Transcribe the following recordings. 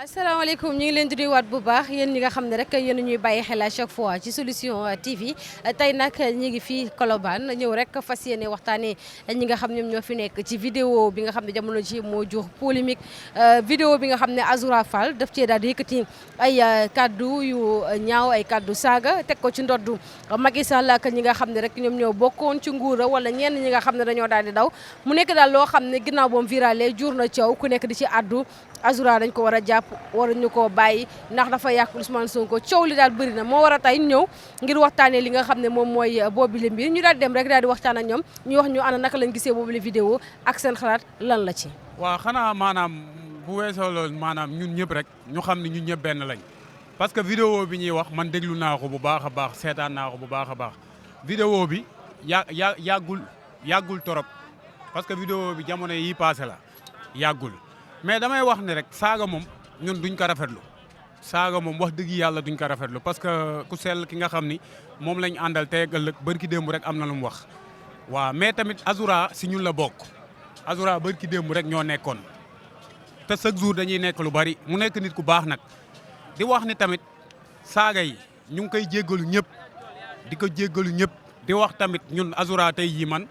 asalaamaaleykum ñu ngi leen di nuyuwaat bu baax yéen ñi nga xam ne rek yéen ñuy bàyyi xel à chaque fois ci solution TV tey nag ñi ngi fii Colobane ñëw rek fas yéene waxtaanee ñi nga xam ñoom ñoo fi nekk ci vidéo bi nga xam ne jamono ji moo jur polémique vidéo bi nga xam ne Azoura Fall daf cee daal di yëkkati ay kaddu yu ñaaw ay kaddu saaga teg ko ci ndoddu Macky Sall ak ñi nga xam ne rek ñoom ñoo bokkoon ci nguura wala ñenn ñi nga xam ne dañoo daal di daw mu nekk daal loo xam ne ginnaaw boom virale jur na coow ku nekk di ci addu Azoura dañ ko war a jàpp waruñu koo bàyyi ndax dafa yàq Ousmane Sonko coow li daal bëri na moo war a tey ñëw ngir waxtaanee li nga xam ne moom mooy boobule mbir ñu daal dem rek daal di waxtaan ak ñoom ñu wax ñu ana naka lañ gisee boobule vidéo ak seen xalaat lan la ci. waaw xanaa maanaam bu weesoo loolu maanaam ñun ñëpp rek ñu xam ne ñun ñëpp benn lañ parce que vidéo bi ñuy wax man déglu naa ko bu baax a baax seetaan naa ko bu baax a baax vidéo bi yàggul torop parce que vidéo bi jamono yi passé la yàggul. mais damay wax ne rek saaga moom ñun duñ ko rafetlu saaga moom wax dëgg yàlla duñ ko rafetlu parce que ku sell ki nga xam ni moom lañ àndal tey ak ëllëg bërki démb rek am na lu mu wax. waaw mais tamit Azoura si ñun la bokk Azoura bërki démb rek ñoo nekkoon te chaque jour dañuy nekk lu bari mu nekk nit ku baax nag di wax ni tamit saaga yi ñu ngi koy jéggalu ñëpp di ko jéggalu ñëpp di wax tamit ñun Azoura tey jii man.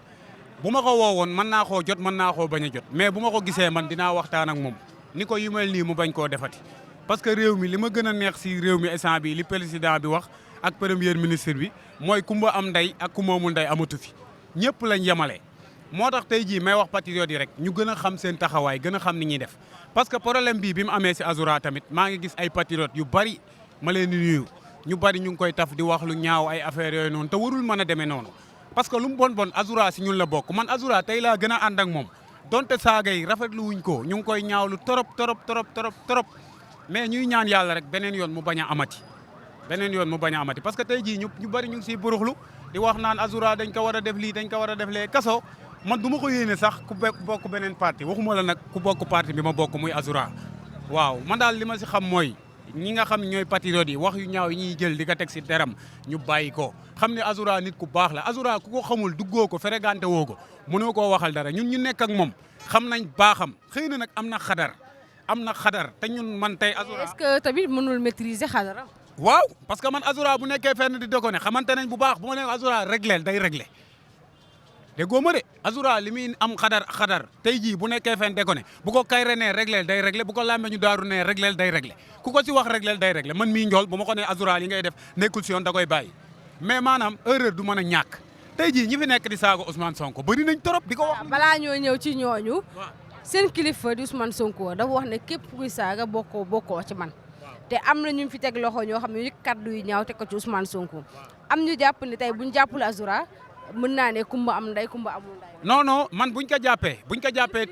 bu ma ko woowoon mën naa koo jot mën naa koo bañ a jot mais bu ma ko gisee man dinaa waxtaan ak moom ni ko yu mel nii mu bañ koo defati parce que réew mi li ma gën a neex si réew mi instant bi li président bi wax ak premier ministre bi mooy kumba am ndey ak kumba amul ndey amatu fi ñëpp lañ yemale. moo tax tey jii may wax patriote yi rek ñu gën a xam seen taxawaay gën a xam ni ñuy def parce que problème bii bi mu amee si Azoura tamit maa ngi gis ay patriote yu bari ma leen di nuyu ñu bari ñu ngi koy taf di wax lu ñaaw ay affaires yooyu noonu te warul mën a demee noonu. parce que lu mu bon Azoura si ñun la bokk man Azoura tey laa gën a ànd ak moom donte saaga yi rafetlu wuñ ko ñu ngi koy ñaawlu trop mais ñuy ñaan yàlla rek beneen yoon mu bañ a amati parce que tey jii ñu bari ñu ngi siy buruxlu di wax naan Azoura dañ ko war a def lii dañ ko war a def lee kaso man du ma ko yéene sax ku bokk beneen parti waxuma la nag ku bokk parti bi ma bokk muy Azoura waaw man daal li ma si xam mooy ñi nga xam ñooy patriote yi wax yu ñaaw yi ñuy jël di ko teg si deram ñu bàyyi ko xam ne Azoura nit ku baax la Azoura ku ko xamul duggoo ko fréquenté woo ko mënoo koo waxal dara ñun ñu nekk ak moom xam nañ baaxam xëy na nag am na xadar te ñun man tey Azoura. est-ce que tamit mënul maîtriser xadara. waaw parce que man Azoura bu nekkee fenn di déconné xamante nañ bu baax bu ma nee Azoura réglé day réglé déggoo ma de Azoura li muy am xadar tey jii bu nekkee fenn déconné bu ko kayre nee réglé day réglé bu ko làmbee ñu daaru nee réglé day réglé ku ko si wax réglé day réglé man mii njool bu ma ko nee Azoura li ngay def nekkul si yoon da koy bàyyi mais maanaam erreur du mën a ñàkk tey jii ñi fi nekk di saaga Ousmane Sonko bëri nañ trop di ko wax. balaa ñoo ñëw ci ñooñu seen kilifa di Ousmane Sonko dafa wax ne képp kuy saaga bokkoo ci man te am na ñu fi teg loxo ñoo xam ne yu kaddu yu ñaaw teg ko ci Ousmane Sonko am ñu jàpp ne tey buñ jàppul Azoura mën naa ne kumba am ndey kumba amul ndey. non man buñ ko jàppee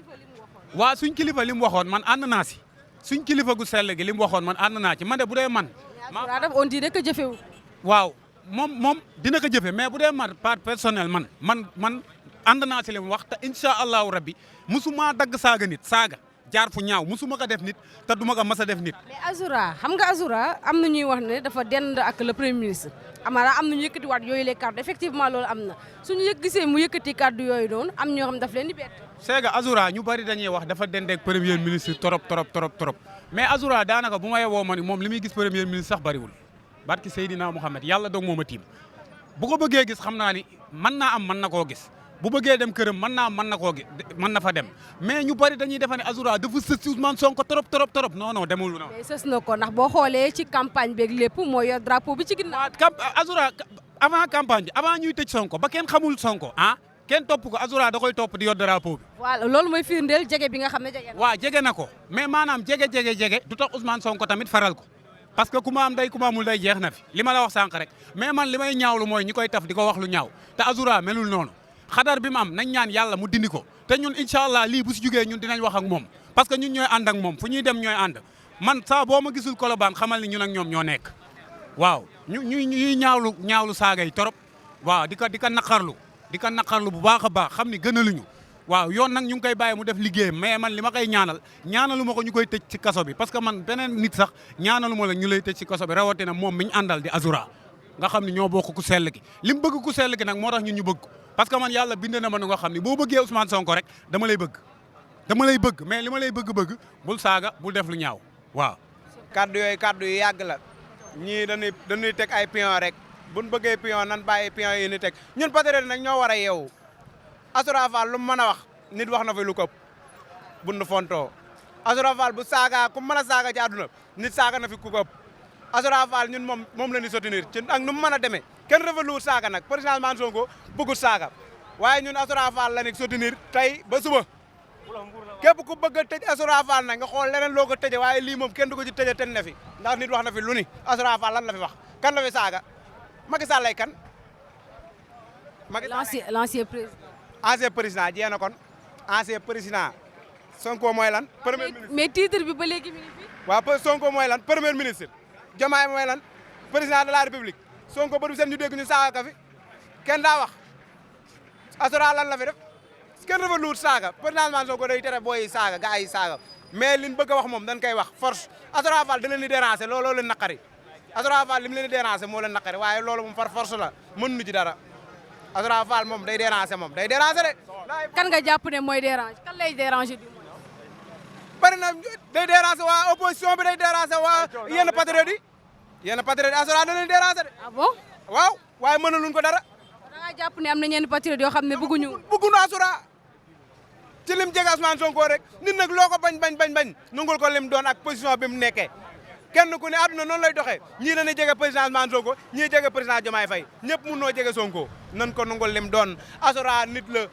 waa suñ kilifa li mu waxoon man ànd naa si suñ kilifa gu sell gi li mu waxoon man ànd naa ci man de bu dee man. Azoura daf on dirait que jëfewul. waaw moom dina ko jëfe mais bu dee man part personnel man ànd naa si li mu wax te incha allahu rabbi musuma dagg saaga nit saaga jaar fu ñaaw musuma ko def nit te duma ko mas a def nit. mais Azoura xam nga Azoura am na ñuy wax ne dafa dend ak le premier ministre amaana am na ñu yëkkatiwaat yooyu les kàddu effectivement loolu am na suñu gisee mu yëkkati kàddu yooyu noonu am ñoo xam daf leen di bett. c'est que Azoura ñu bari dañuy wax dafa dend ak premier ministre trop mais Azoura daanaka bu ma yeboo ma ni moom li muy gis premier ministre sax bariwul barki Seydina Mouhamed yàlla doog moom a tiim bu ko bëggee gis xam naa ni mën naa am mën na koo gis. bu bëggee dem këram mën na koo gi mën na fa dem mais ñu bari dañuy defe ne Azoura dafa sës si Ousmane Sonko trop non demul na. mais sës na ko ndax boo xoolee ci campagne beeg lépp moo yor drapeau bi ci ginnaaw. Azoura avant campagne bi avant ñuy tëj Sonko ba kenn xamul Sonko kenn topp ko Azoura da koy topp di yor drapeau bi. voilà loolu mooy firndeel jege bi nga xam ne jege na. waaw jege na ko mais maanaam jege du tax Ousmane Sonko tamit faral ko parce que ku ma am day ku ma amul day jeex na fi li ma la wax sànq rek mais man li may ñaawlu mooy ñi koy taf di ko wax lu ñaaw te Azoura melul noonu xadar bi mu am nañ ñaan yàlla mu dindi ko te ñun incha allah lii bu si jugee ñun dinañ wax ak moom parce que ñun ñooy ànd ak moom fu ñuy dem ñooy ànd man saa boo ma gisul Colobane xamal ni ñun ak ñoom ñoo nekk waaw ñuy ñaawlu saaga yi torop waaw di ko naqarlu bu baax a baax xam ni gënaluñu waaw yoon nag ñu ngi koy bàyyi mu def liggéeyam mais man li ma koy ñaanalu ma ko ñu koy tëj ci kaso bi parce que man beneen nit sax ñaanalu ma la ñu lay tëj ci kaso bi rawatina moom mi ñu àndal di Azoura nga xam ne ñoo bokk ku sell gi li mu bëgg ku sell gi nag moo tax ñun ñu bëgg parce que man yàlla bind na ma nga xam ne boo bëggee Ousmane Sonko rek dama lay bëgg mais li ma lay bëgg bul saaga bul def lu ñaaw waaw kaddu yu yàgg la ñii dañuy teg ay pion rek buñ bëggee pion nan bàyyi pion yi ni teg ñun patriote nag ñoo war a yeewu Azoura Fall lu mu mën a wax nit wax na fi lu këpp buñ nu fontoo Azoura Fall bu saaga ku mën a saaga ci àdduna nit saaga na fi ku këpp Azoura Fall ñun moom la ñu soutenir ci ak nu mu mën a demee kenn rafetluwul saaga nag président Ousmane Sonko bëggul saaga waaye ñun Azoura Fall la ñu soutenir tey ba suba képp ku bëgg a tëj Azoura Fall nag nga xool leneen loo ko tëjee waaye lii moom kenn du ko ci tëjee ten ne fi ndax nit wax na fi lu ni Azoura Fall lan la fi wax kan la fi saaga Macky Sall lay kan. l'ancien président. ancien président jeex na kon ancien président Sonko mooy lan. premier ministre mais titre bi ba léegi mi ngi fi. waaw Sonko mooy lan premier ministre Diomaye mooy lan président de la république Sonko ba du seen ñu dégg ñu saaga ka fi kenn daa wax Azoura lan la fi def. kenn dafa luut saaga président Ousmane Sonko day tere booy yi saaga gars yi saaga mais liñ bëgg a wax moom dañ koy wax force Azoura Fall da leen di déranger looloo leen naqari Azoura Fall li mu leen di déranger moo leen naqari waaye loolu moom par force la mënuñu ci dara Azoura Fall moom day déranger de. kan nga jàpp ne mooy déranger kan lay déranger di bari na day déranger waa opposition bi day déranger waa yenn patriotes yi Azoura da leen di déranger de. ah bon waaw waaye mënaluñ ko dara. da nga jàpp ne am na ñenn patriotes yoo xam ne bëgguñu Azoura ci lim jege Ousmane Sonko rek nit nag loo ko bañ nungul ko lim doon ak position bi mu nekkee kenn ku ne àdduna noonu lay doxee ñii dañuy jege président Ousmane Sonko ñii jege président Diomaye Faye ñëpp mun noo jege Sonko nan ko nungul lim doon Azoura nit la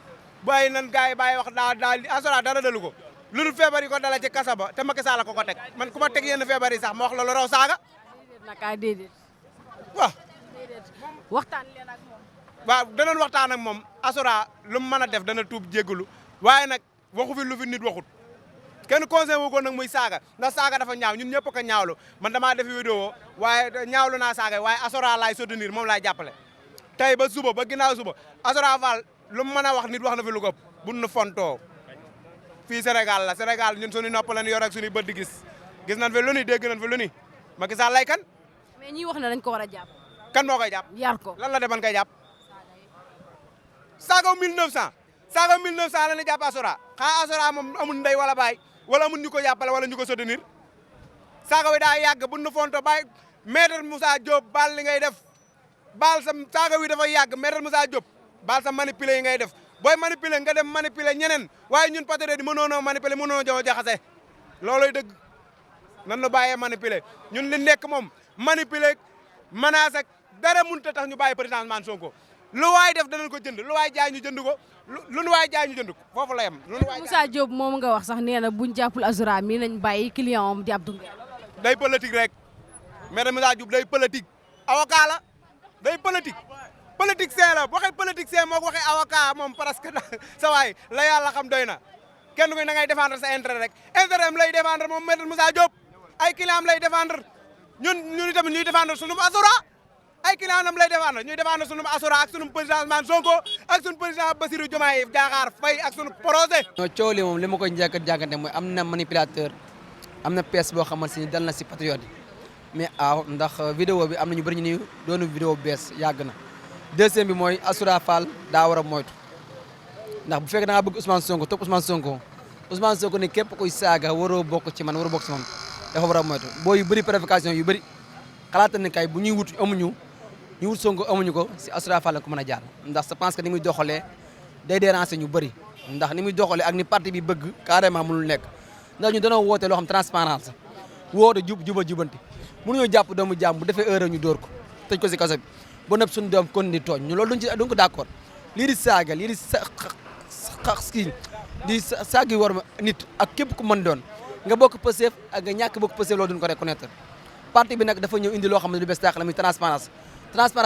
bàyyi nan gars yi bàyyi wax daal Azoura dara dalu ko lu dul feebar yi ko dala ci kasa ba te Macky Sall ko teg man ku ma teg yenn feebar yi sax ma wax la lu raw saaga déedéet waaw waxtaan leen ak moom waaw danañ waxtaan ak moom Azoura lu mu mën a def dana tuub jéggalu waaye nag waxu fi lu fi nit waxut kenn conseil wu ko nag muy saaga ndax saaga dafa ñaaw ñun ñëpp ko ñaawlu man damaa def vidéo waaye ñaawlu naa saaga waaye Azoura laay soutenir moom laay jàppale tey ba suba ba ginnaaw suba Azoura Fall lu mu mën a wax nit wax na fi lu ko buñ nu fontoo fii Sénégal la Sénégal ñun suñu nopp lañ yor ak suñu bët di gis nañ fi lu ni dégg nañ fi lu ni Macky Sall lay kan mais ñi wax na dañ ko war a jàpp kan moo koy jàpp yar ko lan la deban koy jàpp saagaw 1900 la ñu jàpp Azoura xanaa Azoura moom amul ndey wala baay wala amul ñu ko jàppale wala ñu ko soutenir saaga wi daa yàgg bu nu fonto bàyyi maître Moussa Diop baal li ngay def baal sa saaga wi dafa yàgg maître Moussa Diop baal sa manipuler yi ngay def booy manipuler nga dem manipuler ñeneen waaye ñun patriote yi mënoonoo manipuler mënoonoo jox jaxase looloy dëgg nan la bàyyee manipuler ñun li nekk moom manipuler menace ak dara mënut a tax ñu bàyyi président Ousmane Sonko lu waay def danañ ko jënd lu waay jaay ñu jënd ko lu waay jaay ñu jënd ko foofu la yem. Moussa Diop moom nga wax sax nee na buñ jàppul Azoura mi nañ bàyyi client am di Abdou Nguer. day politique rek maître Moussa Diop day politique avocat la day politique politicien la waxee politicien moo ko waxee avocat moom presque sa waay la yàlla xam doy na kenn ku ne da ngay défendre sa intérêt rek intérêt am lay défendre moom maître Moussa Diop ay client am lay défendre ñun itamit ñuy défendre sunu Azoura ay client am lay défendre ñuy défendre sunu Azoura ak sunu président Ousmane Sonko ak sunu président Bassirou Diomaye Diakhar Faye ak sunu projet. non coow li moom li ma koy jàkkante mooy am na manipulateur am na pièce boo xamante ni dal na si patriote yi mais ndax vidéo bi am na ñu bëri ñu ni doonu vidéo bees yàgg na deuxième bi mooy Azoura Fall daa war a moytu ndax bu fekkee da nga bëgg Ousmane Sonko topp Ousmane Sonko ne képp kuy saaga waroo bokk ci man waroo bokk ci man dafa war a moytu boo yu bëri provocation yu bëri xalaata ne kay bu ñuy wut amuñu ñu wut Sonko amuñu ko si Azoura Fall la ko mën a jaar ndax je pense que ni muy doxalee day déranger ñu bëri ndax ni muy doxalee ak ni parti bi bëgg carrément mënul nekk ndax ñu danoo woote loo xam transparence woote jubanti mënuñoo jàpp doomu jàmm bu defee erreur ñu dóor ko tëj ko si kaso bi ba nëpp suñu doom kon di tooñ ñu loolu duñ ko d'accord lii di saaga lii di di saagi war ma nit ak képp ku mën doon nga bokk Pastef ak nga ñàkk bokk Pastef loolu duñ ko reconnaître parti bi nag dafa ñëw indi loo xam ne lu bees tàq la muy transparence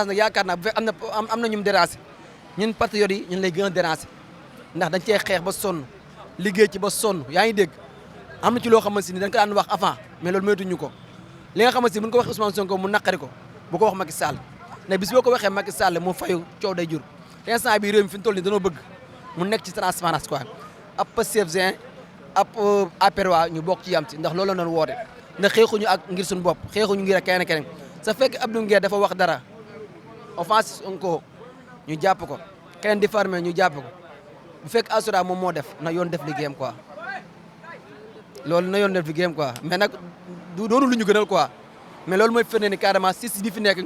nag yaakaar naa bu fekk am na ñu mu déranger ñun patriotes yi ñun lay gën a déranger ndax dañ cee xeex ba sonn liggéey ci ba sonn yaa ngi dégg am na ci loo xamante ni dañ ko daan wax avant mais loolu moytuñu ko li nga xamante ni bu ñu ko wax Ousmane Sonko mu naqari ko bu ko wax Macky Sall ne bis boo ko waxee Macky Sall mu fayu coow day jur te instant bi réew mi fi ñu toll nii dañoo bëgg mu nekk ci transparence quoi ab Pastef ab APR waa ñu bokk ci yam ci ndax loolu la doon woote ndax xeexuñu ak ngir suñu bopp xeexuñu ngir ak keneen sa fekk Abdou Nguer dafa wax dara offense Sonko ñu jàpp ko keneen diffamé ñu jàpp ko bu fekk Azoura moom moo def na yoon def liggéeyam quoi loolu na yoon def liggéeyam quoi mais nag doonu lu ñu gënal quoi mais loolu mooy firnde ni carrément justice bi fi nekk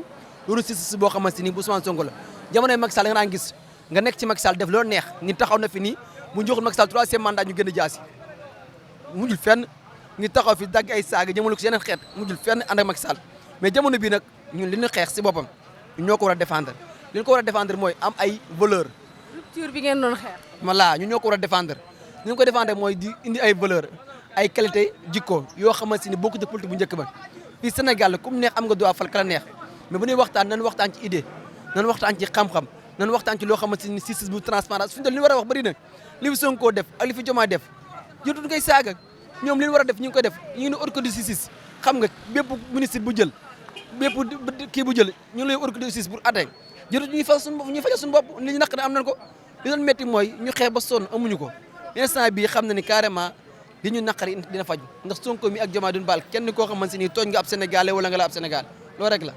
loolu justice boo xamante ni bu Ousmane Sonko la jamonoy Macky Sall nga naan gis nga nekk ci Macky Sall def loolu neex ni taxaw na fi nii bu ñu joxul Macky Sall 3e mandat ñu gën a jaasi mujjul fenn ñu taxaw fi dagg ay saaga jëmale ko si yeneen xeet mujjul fenn ànd ak Macky Sall mais jamono bii nag ñun li ñu xeex si boppam ñoo ko war a défendre li ñu ko war a défendre mooy am ay valeur rupture bi ngeen doon xeex. voilà ñun ñoo ko war a défendre li ñu ko défendre mooy di indi ay valeur ay qualité jikko yoo xamante ni bokkut ak politique bu njëkk ba fii Sénégal ku mu neex am nga droit fal kala neex mais bu ñuy waxtaan nañ waxtaan ci idée nañ waxtaan ci xam-xam nañ waxtaan ci loo xamante ni justice bu transparence fi ñu li ñu war a wax bëri na li fi Sonko def ak li fi Diomaye def jotuñ koy saaga ñoom li ñu war a def ñu ngi koy def ñu ngi ne haute cour de justice xam nga bépp ministre bu jël bépp kii bu jël ñu ngi lay haute cour de justice pour atteindre jotuñ ñuy fajal suñu bopp ñu fajal suñu bopp li ñu naq ne am nañ ko li doon métti mooy ñu xeex ba sonn amuñu ko instant bii xam na ni carrément di ñu naqari dina faju ndax Sonko mi ak Diomaye duñ baal kenn koo xamante ni tooñ nga ab Sénégalais wala nga la ab Sénégal loolu rek la.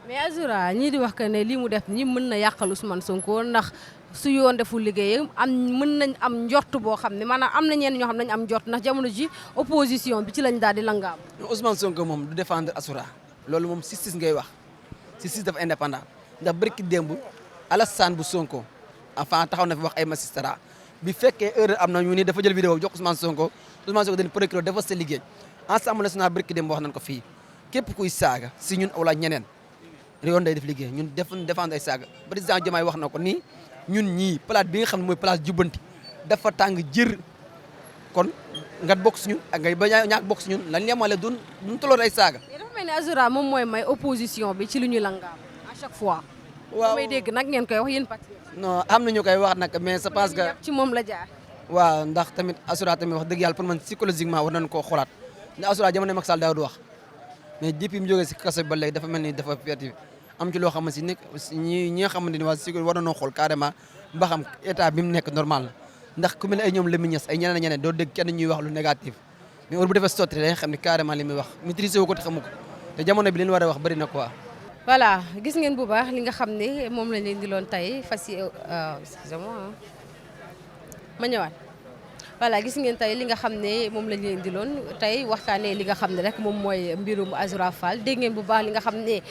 mais Azoura ñii di wax que ne lii mu def nii mën na yàqal Ousmane Sonko ndax su yoon deful liggéeyam mën nañ am njort boo xam ne maanaam am na ñenn ñoo xam ne nañ am njort ndax jamono ji opposition bi ci lañ daal di langaam. Ousmane Sonko moom du défendre Azoura loolu moom justice ngay wax justice dafa indépendant ndax barki démb Alassane bu Sonko enfin taxaw na fi wax ay magistrat bi fekkee erreur am na ñu ni dafa jël vidéo jox Ousmane Sonko dañu procureur dafa sa liggéey Assemblée nationale barki démb wax nañ ko fii képp kuy saaga si ñun wala ñeneen yoon day def liggéey ñun défendre ay saaga président Diomaye wax na ko nii ñun ñii plate bi nga xam ne mooy place jubbanti dafa tàng jër kon nga bokk si ñun ak ngay ba ñaak bokk si ñun lañ yemale duñ tolloon ay saaga. mais dafa mel ni Azoura moom mooy may opposition bi ci lu ñu langaam à chaque fois. waaw may dégg nag ngeen koy wax yéen patriote. non am na ñu koy wax nag mais je pense que ci moom la jaar. waaw ndax tamit Azoura tamit wax dëgg yàlla pour man psychologiquement war nañu koo xoolaat ndax Azoura jamono Macky Sall daaw du wax mais depuis mu jógee si kaso ba léegi dafa mel ni dafa perdu am ci loo xamante ni ñi nga xamante ni waa si war nañoo xool carrément ba xam état bi mu nekk normal la ndax ku mel ne ay ñoom Lamine Niass ay ñeneen ñeneen doo dégg kenn ñuy wax lu négatif mais heure bu defee sotti dañuy xam ne carrément li muy wax maîtriser wu ko te xamu ko te jamono bi li ñu war a wax bëri na quoi. voilà gis ngeen bu baax li nga xam ne moom lañ leen di loon tey fas yi excusez-moi ma ñëwaat voilà gis ngeen tey li nga xam ne moom lañ leen di loon tey waxtaanee li nga xam ne rek moom mooy mbirum Azoura Fall dégg ngeen bu baax li nga xam ne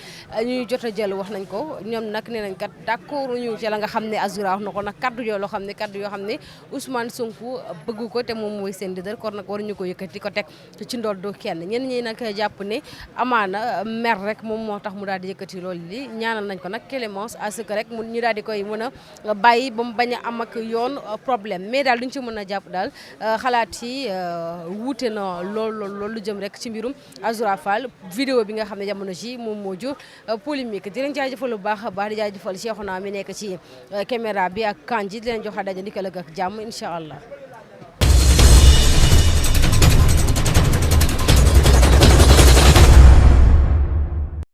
ñuy jot a jël wax nañ ko ñoom nag nee nañ kat d'accord ñu ci la nga xam ne Azoura wax na ko nag kaddu yoo loo xam ne kaddu yoo xam ne Ousmane Sonko bëgg ko te moom mooy seen leader kon nag waruñu ko yëkkati ko teg ci ndoddu kenn ñenn ñi nag jàpp ne amaana mer rek moom moo tax mu daal di yëkkati loolu li ñaanal nañ ko nag clémence à ce que rek ñu daal di koy mën a bàyyi ba mu bañ a am ak yoon problème mais daal duñ ci mën a jàpp daal xalaat yi wuute na loolu jëm rek ci mbirum Azoura Fall vidéo bi nga xam ne jamono ji moom moo jur polémique di leen jaajëfal bu baax a baax di jaajëfal Cheikhouna mi nekk ci caméra bi ak Kandji di leen jox daje ndikal ak jàmm incha allah.